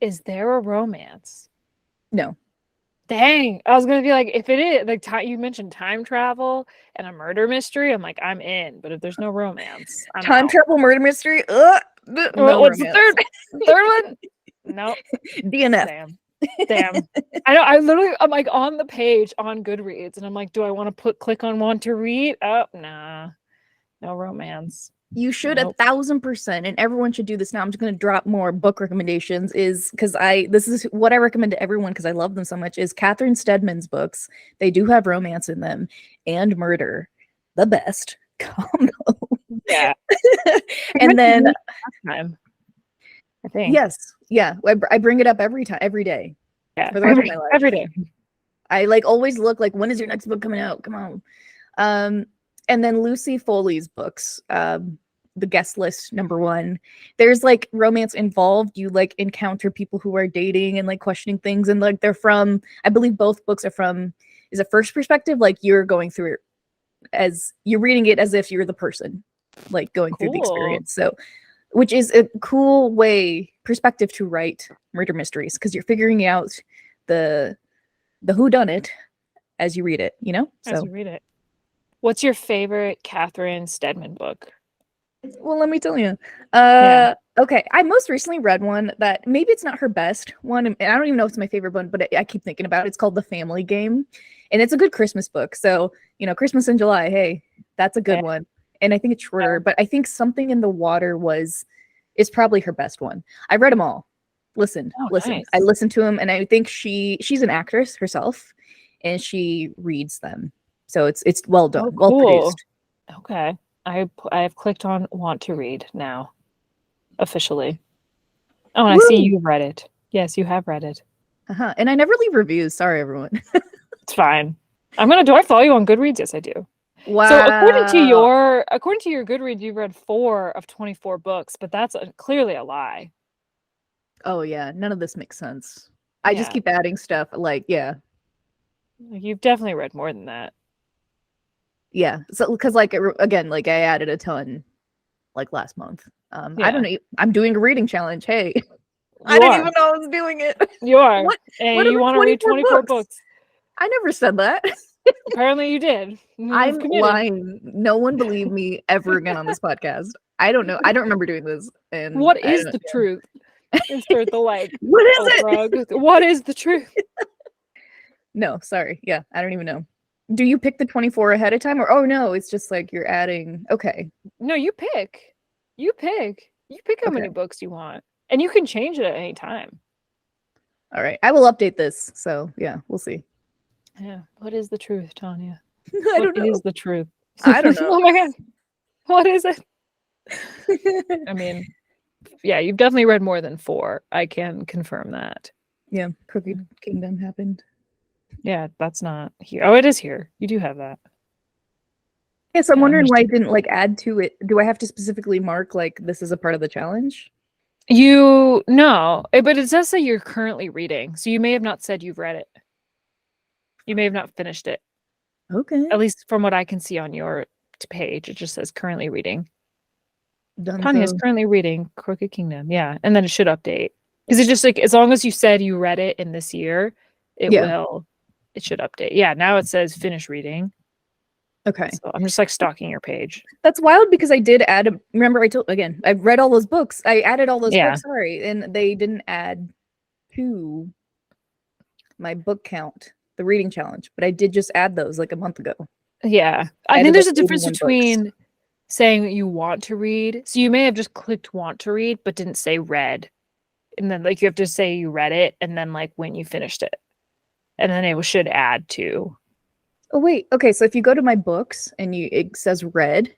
Is there a romance? No. Dang. I was going to be like, if it is, like you mentioned time travel and a murder mystery, I'm like, I'm in. But if there's no romance, I'm time out. travel, murder mystery, no what's romance. the third one? Nope. DNF. Damn. I know. I'm like on the page on Goodreads and I'm like, do I want to click on want to read? Oh, nah. No romance. You should 1,000%, and everyone should do this now. I'm just going to drop more book recommendations. Is because this is what I recommend to everyone because I love them so much. Is Catherine Steadman's books? They do have romance in them and murder, the best combo. Yeah. And then time. I think. Yes, yeah. I bring it up every day. Yeah, for the rest of my life. Every day. I like always look like, when is your next book coming out? Come on. And then Lucy Foley's books, the guest list #1. There's like romance involved. You like encounter people who are dating and like questioning things, and like they're from, I believe both books are from, is a first perspective, like you're going through it as you're reading it as if you're the person like going through the experience. So, which is a cool perspective to write murder mysteries, because you're figuring out the whodunit as you read it, As you read it. What's your favorite Catherine Steadman book? Well, let me tell you. Okay, I most recently read one that maybe it's not her best one, and I don't even know if it's my favorite one, but I keep thinking about it. It's called The Family Game, and it's a good Christmas book. So, Christmas in July, hey, that's a good one. And I think it's shorter, but I think Something in the Water is probably her best one. I read them all. Listen. Nice. I listened to them, and I think she's an actress herself, and she reads them. So it's well done, well produced. Okay. I have clicked on want to read now, officially. Oh, and I see you've read it. Yes, you have read it. And I never leave reviews. Sorry, everyone. It's fine. Do I follow you on Goodreads? Yes, I do. Wow. So according to your Goodreads, you've read 4 of 24 books, but that's clearly a lie. Oh yeah, none of this makes sense. I just keep adding stuff. You've definitely read more than that. Yeah, so because again, I added a ton last month. I don't know. I'm doing a reading challenge. Hey, I didn't even know I was doing it. You are. What you want to read 24 books? I never said that. Apparently you did. I'm lying. No one believed me ever again on this podcast. I don't know. I don't remember doing this. And what is the truth? Insert the what is it? What is the truth? No, sorry. Yeah, I don't even know. Do you pick the 24 ahead of time, or oh no, it's just like you're adding? Okay. No, you pick. You pick how many books you want, and you can change it at any time. All right, I will update this. So yeah, we'll see. Yeah. What is the truth, Tanya? I don't know. What is the truth? I don't know. Oh my god. What is it? I mean, yeah, you've definitely read more than 4. I can confirm that. Yeah, Crooked Kingdom happened. Yeah, that's not here. Oh, it is here. You do have that. Yes, I'm Yeah, wondering why I didn't like add to it. Do I have to specifically mark like this is a part of the challenge? You no, but it does say you're currently reading, so you may have not said you've read it. You may have not finished it. Okay. At least from what I can see on your page, it just says currently reading. Done Tanya is so. currently reading Crooked Kingdom. Yeah, and then it should update because it's just like as long as you said you read it in this year, it Yeah. will. It should update. Yeah, now it says finish reading. Okay. So I'm just like stalking your page. That's wild because I did add a, remember I told again, I've read all those books. I added all those Yeah, books, sorry, and they didn't add to my book count, the reading challenge, but I did just add those like a month ago. yeah. I I think added like there's a difference 81 books. between saying that you want to read. So you may have just clicked want to read, but didn't say read. And then like you have to say you read it and then like when you finished it. And then it should add to. Oh wait, okay, so if you go to my books and you it says read,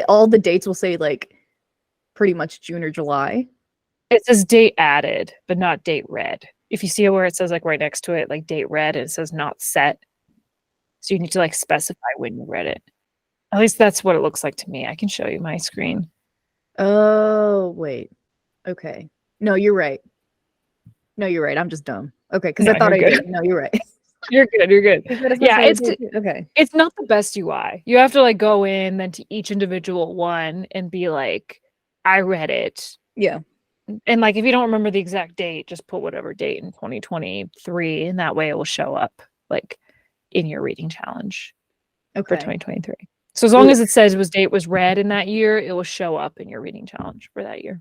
all the dates will say like pretty much June or July. It says date added, but not date read. If you see where it says like right next to it, like date read, it says not set. So you need to like specify when you read it. At least that's what it looks like to me. I can show you my screen. Oh, wait. Okay. No, you're right. No, you're right. I'm just dumb. Okay, because I No, thought you're I good. did. No, you're right. You're good. You're good. Yeah, Okay. it's not the best UI. You have to like go in then to each individual one and be like, I read it. Yeah. And like if you don't remember the exact date, just put whatever date in 2023, and that way it will show up like in your reading challenge for Okay. 2023. So as long as it says date was read in that year, it will show up in your reading challenge for that year.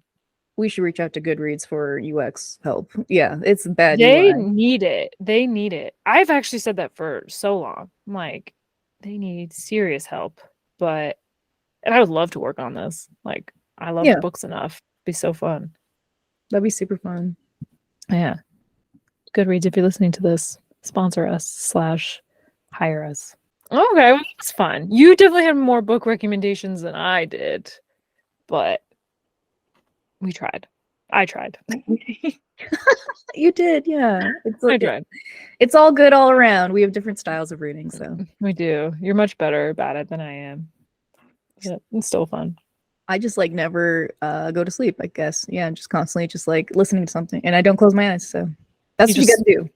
We should reach out to Goodreads for UX help. Yeah, it's bad They UI. need it. They need it. I've actually said that for so long. I'm like, they need serious help. But and I would love to work on this. Like, I love Yeah, books enough. It'd be so fun. that'd be super fun. Yeah. Goodreads, if you're listening to this, sponsor us / hire us. Okay, well, that's fun. You definitely had more book recommendations than I did, but we tried. I tried. You did, yeah. I tried. It's all good all around. We have different styles of reading, so We do. You're much better about it than I am. Yeah, it's still fun. I just like never go to sleep, I guess. Yeah, I'm just constantly just like listening to something, and I don't close my eyes. So that's what you gotta do.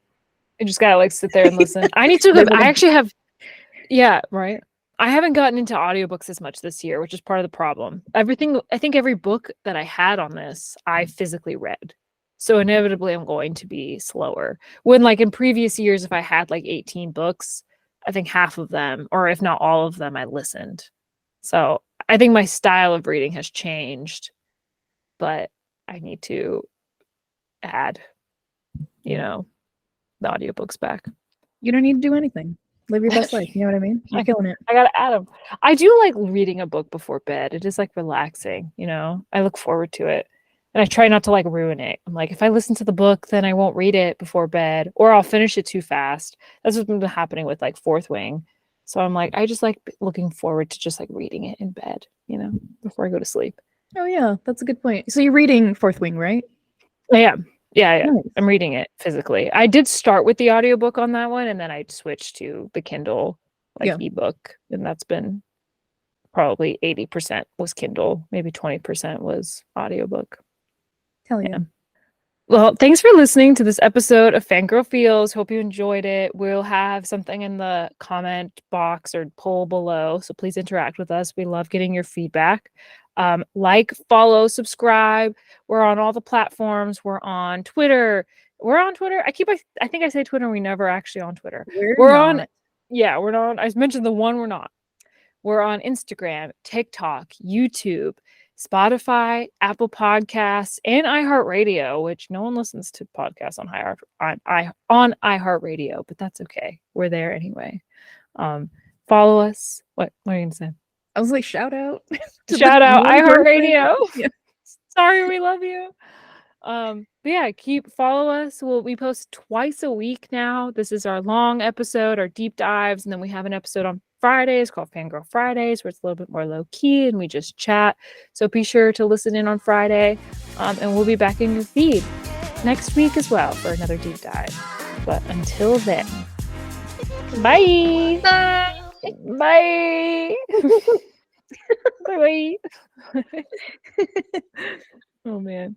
You just gotta like sit there and listen. I need to. I actually have. Yeah, right. I haven't gotten into audiobooks as much this year, which is part of the problem. I think every book that I had on this, I physically read. So inevitably I'm going to be slower. When like in previous years, if I had like 18 books, I think half of them, or if not all of them, I listened. So I think my style of reading has changed, but I need to add, the audiobooks back. You don't need to do anything. Live your best life. You know what I mean? You're killing it. I gotta add them. I do like reading a book before bed. It is like relaxing, I look forward to it. And I try not to like ruin it. I'm like, if I listen to the book, then I won't read it before bed, or I'll finish it too fast. That's what's been happening with like Fourth Wing. So I'm like, I just like looking forward to just like reading it in bed, before I go to sleep. Oh yeah, that's a good point. So you're reading Fourth Wing, right? Yeah. Yeah. Nice. I'm reading it physically. I did start with the audiobook on that one, and then I switched to the Kindle ebook, and that's been probably 80% was Kindle, maybe 20% was audiobook. Hell yeah. Well, thanks for listening to this episode of Fangirl Feels. Hope you enjoyed it. We'll have something in the comment box or poll below, so please interact with us. We love getting your feedback. Like, follow, subscribe. We're on all the platforms. We're on Twitter. I think I say Twitter. We never actually on Twitter. We're not. We're not. I mentioned the one we're not. We're on Instagram, TikTok, YouTube, Spotify, Apple Podcasts, and iHeartRadio, which no one listens to podcasts on iHeartRadio, but that's okay. We're there anyway. Follow us. What are you gonna say? I was like, shout out. Shout out iHeartRadio. Yeah. Sorry, we love you. But yeah, follow us. We post twice a week now. This is our long episode, our deep dives, and then we have an episode on Fridays called Fangirl Fridays, where it's a little bit more low key and we just chat. So be sure to listen in on Friday, and we'll be back in your feed next week as well for another deep dive. But until then, bye. Bye. Bye. Oh man.